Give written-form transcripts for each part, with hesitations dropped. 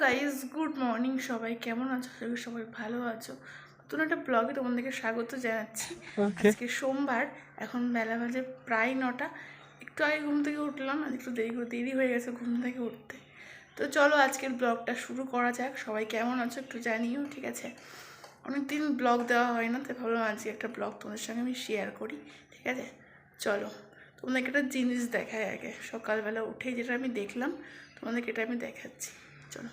Guys, good morning. সবাই কেমন আছো? সবাই ভালো আছো? নতুন একটা ব্লগে তোমাদেরকে স্বাগত জানাচ্ছি। আজকে সোমবার, এখন বেলা বাজে প্রায় 9টা। একটু আগে ঘুম থেকে উঠলাম, আর একটু দেরি হয়ে গেছে ঘুম থেকে উঠতে। তো চলো আজকের ব্লগটা শুরু করা যাক। সবাই কেমন আছো একটু জানিও, ঠিক আছে? অনেকদিন ব্লগ দেওয়া হয় না, তাই ভাবলাম আজকে একটা ব্লগ তোমাদের সঙ্গে আমি শেয়ার করি, ঠিক আছে? চলো তোমাদেরকে একটা জিনিস দেখাই। আগে সকালবেলা উঠে যেটা আমি দেখলাম তোমাদেরকে এটা আমি দেখাচ্ছি। চলো,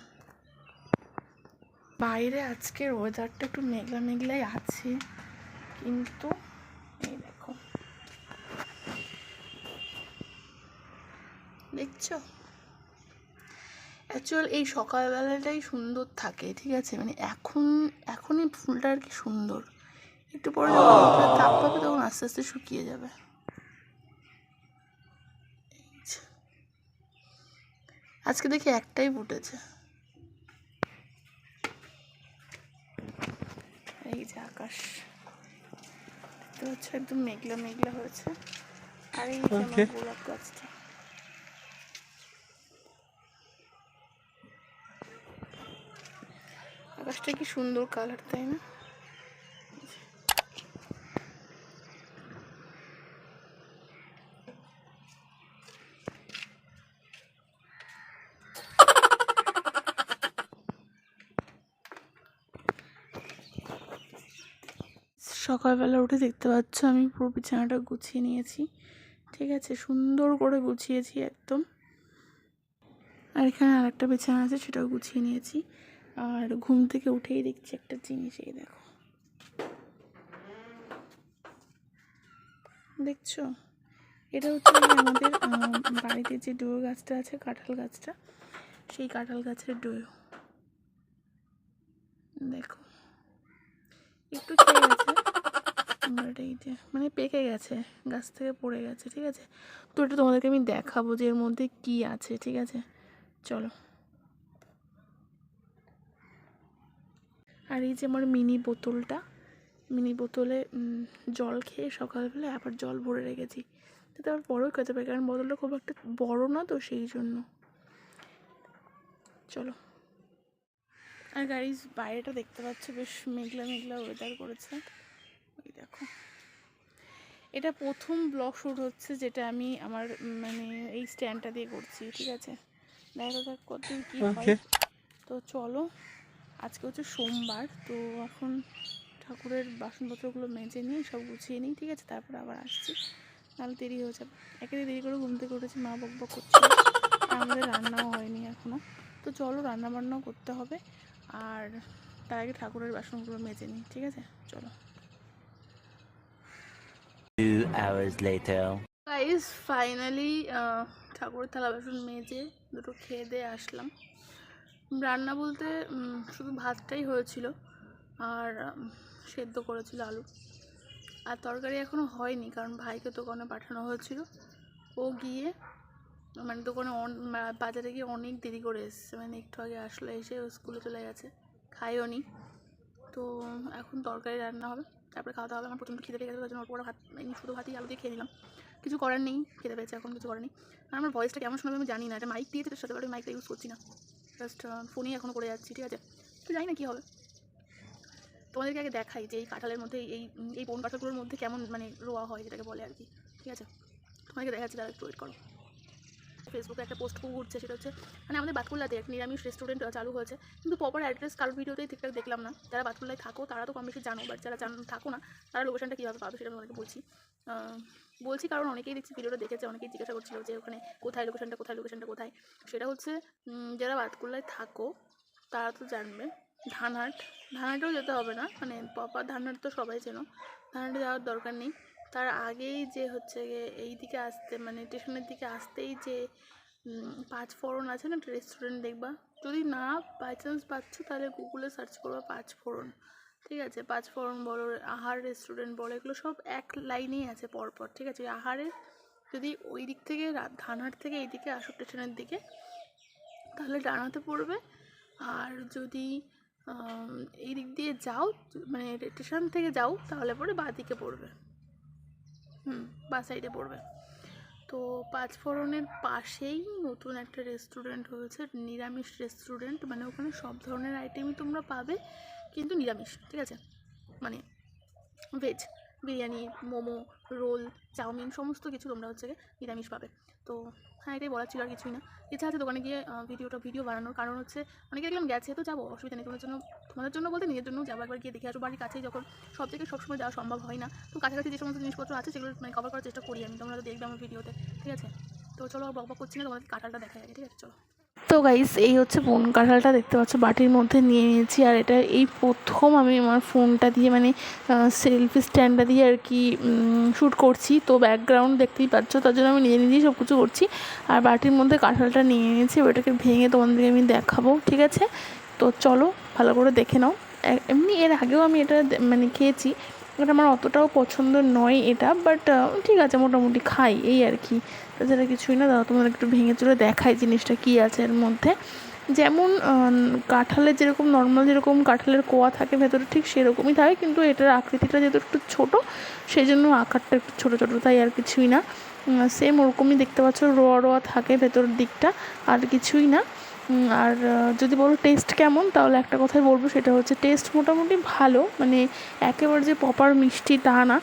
বাইরে আজকের ওয়েদারটা একটু মেঘলা মেঘলাই আছে, কিন্তু এই দেখো, দেখছো? অ্যাকচুয়াল এই সকালবেলাটাই সুন্দর থাকে, ঠিক আছে? মানে এখনই ফুলটা আর কি সুন্দর। একটু পরে যখন তাপ পাবে তখন আস্তে আস্তে শুকিয়ে যাবে। আজকে দেখি একটাই ফুটেছে। এই যে আকাশ দেখতে পাচ্ছ, একদম মেঘলা মেঘলা হয়েছে। আর এই যে আমার গোলাপ গাছটা, আকাশটা কি সুন্দর কালার, তাই না? সকালবেলা উঠে দেখতে পাচ্ছ আমি পুরো বিছানাটা গুছিয়ে নিয়েছি, ঠিক আছে? সুন্দর করে গুছিয়েছি একদম। আর এখানে আর একটা বিছানা আছে, সেটাও গুছিয়ে নিয়েছি। আর ঘুম থেকে উঠেই দেখছি একটা জিনিস, এই দেখো, দেখছো? এটা হচ্ছে আমাদের বাড়িতে যে ডোর গাছটা আছে, কাঁঠাল গাছটা, সেই কাঁঠাল গাছের ডোয়। দেখো, একটু খেয়ে গেছে, বাট এই যে মানে পেকে গেছে, গাছ থেকে পড়ে গেছে, ঠিক আছে? তো এটা তোমাদেরকে আমি দেখাবো যে এর মধ্যে কি আছে, ঠিক আছে? চলো। আর এই যে আমার মিনি বোতলে জল খেয়ে সকালবেলা আবার জল ভরে রেখেছি, যাতে আবার বড়ও খেতে পারি, কারণ বোতলটা খুব একটা বড় না, তো সেই জন্য। চলো। আর গাইস, বাইরেটা দেখতে পাচ্ছ বেশ মেঘলা মেঘলা ওয়েদার করেছে। ওই দেখো, এটা প্রথম ব্লগ শ্যুট হচ্ছে যেটা আমি আমার মানে এই স্ট্যান্ডটা দিয়ে করছি, ঠিক আছে? দেখা যাক কতদূর কী হয়। তো চলো, আজকে হচ্ছে সোমবার, তো এখন ঠাকুরের বাসনপত্রগুলো মেজে নিয়ে সব গুছিয়ে নিই, ঠিক আছে? তারপর আবার আসছি, নাহলে দেরি হয়ে যাবে। একেবারে দেরি করে ঘুম থেকে উঠেছি, মা বকবক করছিল। আর আমাদের রান্নাও হয়নি এখনও। তো চলো, রান্নাবান্নাও করতে হবে, আর তার আগে ঠাকুরের বাসনগুলো মেজে নিই, ঠিক আছে? চলো। 2 hours later. গাইস, ফাইনালি ঠাকুরের থালা বাসন মেজে দুটো খেয়ে দিয়ে আসলাম। রান্না বলতে শুধু ভাতটাই হয়েছিল, আর সেদ্ধ করেছিল আলু। আর তরকারি এখনও হয়নি, কারণ ভাইকে দোকানে পাঠানো হয়েছিল। ও গিয়ে মানে দোকানে বাজারে গিয়ে অনেক দেরি করে এসছে, মানে একটু আগে আসলো, এসে ও স্কুলে চলে গেছে, খাইও নি। তো এখন তরকারি রান্না হবে, তারপরে খাওয়া দাওয়া হবে। আমার প্রচণ্ড খিদে পেয়ে গেছে, তার জন্য ওর পরে ভাত, শুধু ভাতই আলু দিয়ে খেয়ে নিলাম। কিছু করার নেই, খেতে পেয়েছে, এখন কিছু করার নেই। আর আমার ভয়েসটা কেমন শোনাবে আমি জানি না, এটা মাইক দিয়েছে, সাথে করে মাইকটা ইউজ করছি না, জাস্ট ফোনেই এখনও করে যাচ্ছি, ঠিক আছে? তো জানি না কী হবে। তোমাদেরকে আগে দেখাই যে এই কাঁঠালের মধ্যে এই বন কাঁঠালগুলোর মধ্যে কেমন মানে রোয়া হয়, যেটাকে বলে আর কি, ঠিক আছে? তোমাদেরকে দেখাচ্ছি, তারা একটু ওয়েট করো। ফেসবুকে একটা পোস্ট খুব ঘুরছে, সেটা হচ্ছে মানে আমাদের বাতকুল্লাতে একটা নিরামিষ রেস্টুরেন্ট চালু হয়েছে, কিন্তু প্রপার অ্যাড্রেস কারোর ভিডিওতেই ঠিকঠাক দেখলাম না। যারা বাতকুল্লায় থাকো তারা তো কম বেশি জানো, বাট যারা থাকো না তারা লোকেশনটা কীভাবে পাবে সেটা তোমাদেরকে বলছি, কারণ অনেকেই দেখছি ভিডিওটা দেখেছে, অনেকেই জিজ্ঞাসা করছিল যে ওখানে কোথায় লোকেশনটা কোথায়। সেটা হচ্ছে যারা বাতকুল্লায় থাকো তারা তো জানবে, ধানহাটেও যেতে হবে না, মানে প্রপার ধানহাট তো সবাই চেনো, ধানহাটে যাওয়ার দরকার নেই। তার আগেই যে হচ্ছে গিয়ে এই দিকে আসতে, মানে স্টেশনের দিকে আসতেই যে 5 ফোড়ন আছে না, একটা রেস্টুরেন্ট দেখবা। যদি না বাই চান্স পাচ্ছ, তাহলে গুগলে সার্চ করবা 5 ফোড়ন, ঠিক আছে? 5 ফোড়ন বলো, আহার রেস্টুরেন্ট বলো, এগুলো সব এক লাইনেই আছে পরপর, ঠিক আছে? আহারের যদি ওই দিক থেকে ধানহাট থেকে এই দিকে আসো স্টেশনের দিকে, তাহলে ডানাতে পড়বে। আর যদি এই দিক দিয়ে যাও, মানে স্টেশন থেকে যাও, তাহলে পরে বাঁ দিকে পড়বে, বাঁ সাইডে পড়বে। তো পাঁচফোড়নের পাশেই নতুন একটা রেস্টুরেন্ট হয়েছে, নিরামিষ রেস্টুরেন্ট। মানে ওখানে সব ধরনের আইটেমই তোমরা পাবে, কিন্তু নিরামিষ, ঠিক আছে? মানে veg, biryani, momo, roll, chowmein সমস্ত কিছু তোমরা হচ্ছে নিরামিষ পাবে। তো হ্যাঁ, এটাই বলার ছিল, আর কিছুই না। ইচ্ছা আছে দোকানে গিয়ে ভিডিও বানানোর, কারণ হচ্ছে অনেকে দেখলাম গেছে, তো যাবো, অসুবিধা নেই। তোমাদের জন্য বলতে নিজের জন্য যাবো, একবার গিয়ে দেখে আসবো। বাড়ির কাছেই যখন, সব জায়গায় সবসময় যাওয়া সম্ভব হয় না, তো কাছাকাছি যে সমস্ত জিনিসপত্র আছে সেগুলো মানে কভার করার চেষ্টা করি আমি। তোমরা তো দেখবে আমার ভিডিওতে, ঠিক আছে? তো চলো, বকবক করছি না, তোমাদের কাঁঠালটা দেখা যায়, ঠিক আছে? চলো। তো গাইস, এই হচ্ছে বন কাঁঠালটা, দেখতে পাচ্ছ বাটির মধ্যে নিয়ে নিয়েছি। আর এটা এই প্রথম আমি আমার ফোনটা দিয়ে মানে সেলফি স্ট্যান্ডটা দিয়ে আর কি শ্যুট করছি। তো ব্যাকগ্রাউন্ড দেখতেই পাচ্ছ, তার জন্য আমি নিজেই সব কিছু করছি। আর বাটির মধ্যে কাঁঠালটা নিয়ে নিয়েছি, ওটাকে ভেঙে তোমাদেরকে আমি দেখাবো, ঠিক আছে? তো চলো, ভালো করে দেখে নাও। এমনি এর আগেও আমি এটা মানে খেয়েছি, এটা আমার অতটাও পছন্দ নয় এটা, বাট ঠিক আছে, মোটামুটি খাই এই আর কি। তাছাড়া কিছুই না। দাদা তোমাদের একটু ভেঙে চলে দেখাই জিনিসটা কী আছে এর মধ্যে। যেমন কাঁঠালের যেরকম নর্মাল যেরকম কাঁঠালের কোয়া থাকে ভেতরে, ঠিক সেরকমই থাকে, কিন্তু এটার আকৃতিটা যেহেতু একটু ছোটো, সেই জন্য আকারটা একটু ছোটো ছোটো, তাই আর কিছুই না। সেম ওরকমই দেখতে পাচ্ছ, রোয়া রোয়া থাকে ভেতরের দিকটা, আর কিছুই না। আর যদি বলো টেস্ট কেমন, তাহলে একটা কথাই বলবো, সেটা হচ্ছে টেস্ট মোটামুটি ভালো। মানে একেবারে যে প্রপার মিষ্টি তা না,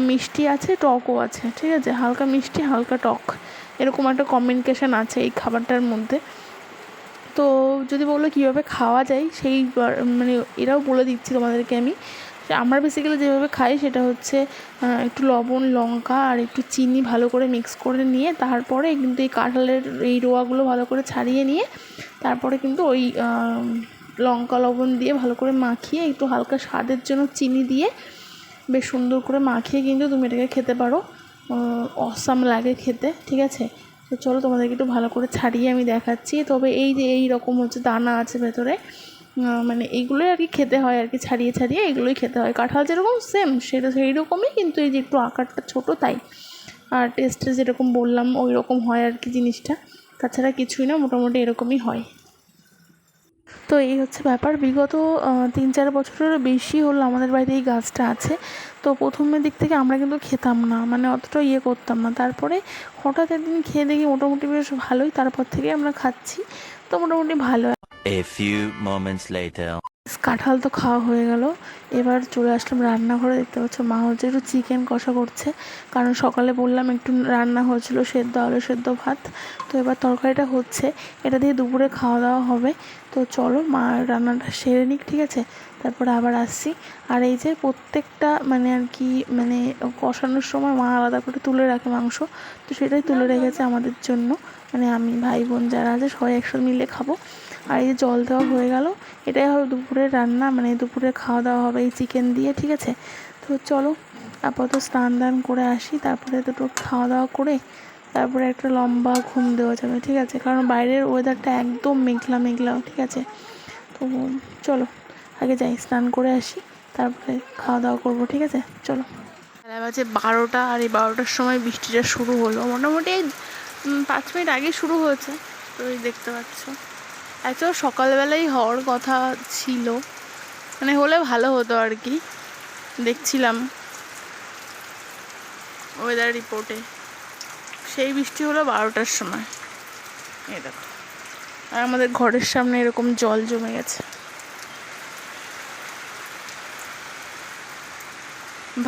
মিষ্টি আছে, টকও আছে, ঠিক আছে? হালকা মিষ্টি, হালকা টক, এরকম একটা কম্বিনেশন আছে এই খাবারটার মধ্যে। তো যদি বলো কীভাবে খাওয়া যায়, সেই মানে এরাও বলে দিচ্ছি তোমাদেরকে আমি। আমরা বেসিক্যালি যেভাবে খাই সেটা হচ্ছে একটু লবণ, লঙ্কা আর একটু চিনি ভালো করে মিক্স করে নিয়ে, তারপরে কিন্তু এই কাঁঠালের এই রোয়াগুলো ভালো করে ছাড়িয়ে নিয়ে, তারপরে কিন্তু ওই লঙ্কা লবণ দিয়ে ভালো করে মাখিয়ে, একটু হালকা স্বাদের জন্য চিনি দিয়ে বেশ সুন্দর করে মাখিয়ে কিন্তু তুমি এটাকে খেতে পারো। অসাম লাগে খেতে, ঠিক আছে? তো চলো, তোমাদেরকে একটু ভালো করে ছাড়িয়ে আমি দেখাচ্ছি। তবে এই যে এই রকম হচ্ছে দানা আছে ভেতরে, মানে এইগুলোই আর কি খেতে হয় আর কি, ছাড়িয়ে ছাড়িয়ে এগুলোই খেতে হয়। কাঁঠাল যেরকম সেম সেটা সেই রকমই, কিন্তু এই যে একটু আকারটা ছোটো তাই। আর টেস্টে যেরকম বললাম ওই রকম হয় আর কি জিনিসটা, তাছাড়া কিছুই না, মোটামুটি এরকমই হয়। তো এই হচ্ছে ব্যাপার। বিগত 3-4 বছরেরও বেশি হলো আমাদের বাড়িতে এই গাছটা আছে। তো প্রথমের দিক থেকে আমরা কিন্তু খেতাম না, মানে অতটা করতাম না। তারপরে হঠাৎ একদিন খেয়ে দেখি মোটামুটি বেশ ভালোই, তারপর থেকে আমরা খাচ্ছি, তো মোটামুটি ভালো। A few moments later. কাঁঠাল তো খাওয়া হয়ে গেল, এবার চলে আসলাম রান্নাঘরে। দেখতে পাচ্ছ মা হচ্ছে একটু চিকেন কষা করছে, কারণ সকালে বললাম একটু রান্না হয়েছিল, সেদ্ধ আলু সেদ্ধ ভাত। তো এবার তরকারিটা হচ্ছে, এটা দিয়ে দুপুরে খাওয়া দাওয়া হবে। তো চলো, মা রান্নাটা সেরে নিক, ঠিক আছে? তারপরে আবার আসছি। আর এই যে প্রত্যেকটা মানে আর কি, মানে কষানোর সময় মা আলাদা করে তুলে রাখে মাংস, তো সেটাই তুলে রেখেছে আমাদের জন্য। মানে আমি ভাই বোন যারা আছে সবাই একসাথে মিলে খাবো। আর এই যে জল দেওয়া হয়ে গেল, এটাই হবে দুপুরের রান্না, মানে দুপুরের খাওয়া দাওয়া হবে এই চিকেন দিয়ে, ঠিক আছে? তো চলো, আপাতত স্নান দান করে আসি, তারপরে দুটো খাওয়া দাওয়া করে তারপরে একটা লম্বা ঘুম দেওয়া যাবে, ঠিক আছে? কারণ বাইরের ওয়েদারটা একদম মেঘলা মেঘলা, ঠিক আছে? তো চলো আগে যাই, স্নান করে আসি, তারপরে খাওয়া দাওয়া করবো, ঠিক আছে? চলো। বেলা বাজে 12টা, আর এই 12টার সময় বৃষ্টিটা শুরু হলো। মোটামুটি 5 মিনিট আগে শুরু হয়েছে, তো এই দেখতে পাচ্ছ। অ্যাকচুয়ালি সকালবেলাই হওয়ার কথা ছিল, মানে হলে ভালো হতো আর কি। দেখছিলাম ওয়েদার রিপোর্টে, সেই বৃষ্টি হলো 12টার সময়। এই দেখো, আর আমাদের ঘরের সামনে এরকম জল জমে গেছে।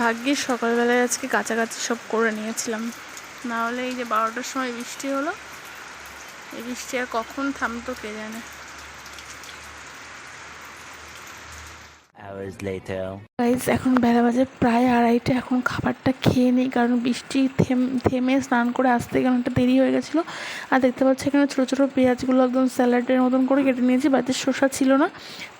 ভাগ্যিস সকালবেলায় আজকে কাছাকাছি সব করে নিয়েছিলাম, না হলে এই যে 12টার সময় বৃষ্টি হলো, এই বৃষ্টি আর কখন থামতো কে জানে। Hours later. গাইজ, এখন বেলা বাজে প্রায় 2:30। এখন খাবারটা খেয়ে নিই, কারণ বৃষ্টি থেমে স্নান করে আসতে অনেকটা দেরি হয়ে গেছিলো। আর দেখতে পাচ্ছি এখানে ছোটো ছোটো পেঁয়াজগুলো একদম স্যালাডের মতন করে কেটে নিয়েছি। বাড়িতে শসা ছিল না,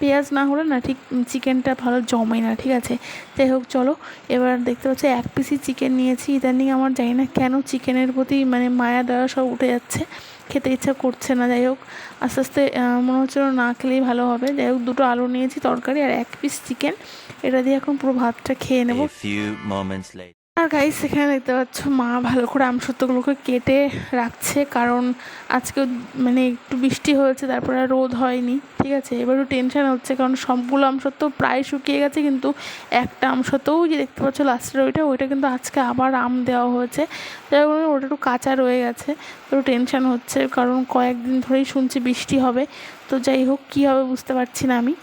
পেঁয়াজ না হলে না ঠিক চিকেনটা ভালো জমে না, ঠিক আছে? যাই হোক, চলো। এবার দেখতে পাচ্ছি 1 পিসই চিকেন নিয়েছি। ইদানিং আমার জানি না কেন চিকেনের প্রতি মানে মায়া দেওয়া সব উঠে যাচ্ছে, খেতে ইচ্ছা করছে না। যাই হোক, আস্তে আস্তে মনে হচ্ছিল না খেলেই ভালো হবে। যাই হোক, 2টো আলু নিয়েছি তরকারি আর 1 পিস চিকেন, এটা দিয়ে এখন পুরো ভাতটা খেয়ে নেব। A few moments later. আর গাইস এখানে দেখতে পাচ্ছ মা ভালো করে আমসত্ত্বগুলোকে কেটে রাখছে, কারণ আজকে মানে একটু বৃষ্টি হয়েছে, তারপরে আর রোদ হয়নি, ঠিক আছে। এবার একটু টেনশন হচ্ছে, কারণ সবগুলো আমসত্ত্ব প্রায় শুকিয়ে গেছে, কিন্তু একটা আমসত্ত্বও যে দেখতে পাচ্ছ লাস্টের ওইটা কিন্তু আজকে আবার আম দেওয়া হয়েছে, যাই হোক ওটা একটু কাঁচা রয়ে গেছে। একটু টেনশন হচ্ছে, কারণ কয়েকদিন ধরেই শুনছি বৃষ্টি হবে, তো যাই হোক কী হবে বুঝতে পারছি না আমি।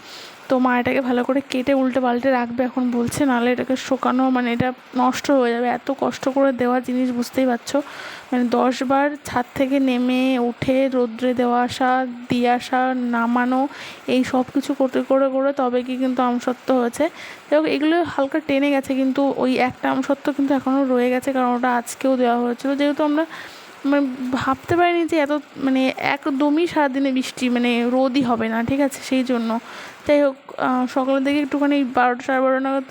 তো মা এটাকে ভালো করে কেটে উল্টে পাল্টে রাখবে এখন বলছে, নাহলে এটাকে শোকানো মানে এটা নষ্ট হয়ে যাবে। এত কষ্ট করে দেওয়া জিনিস বুঝতেই পারছো, মানে 10 বার ছাদ থেকে নেমে উঠে রোদ্রে দেওয়া আসা, দিয়ে আসা, নামানো, এই সব কিছু করতে করে করে তবে কি কিন্তু আমসত্ত্ব হয়েছে। এবং এগুলো হালকা টেনে গেছে, কিন্তু ওই একটা আমসত্ত্ব কিন্তু এখনও রয়ে গেছে, কারণ ওটা আজকেও দেওয়া হয়েছিল। যেহেতু আমরা মানে ভাবতে পারিনি যে এত মানে একদমই সারাদিনে বৃষ্টি মানে রোদই হবে না, ঠিক আছে, সেই জন্য। যাই হোক সকালের দিকে একটুখানি 12টা সাড়ে 12টা নাগাদ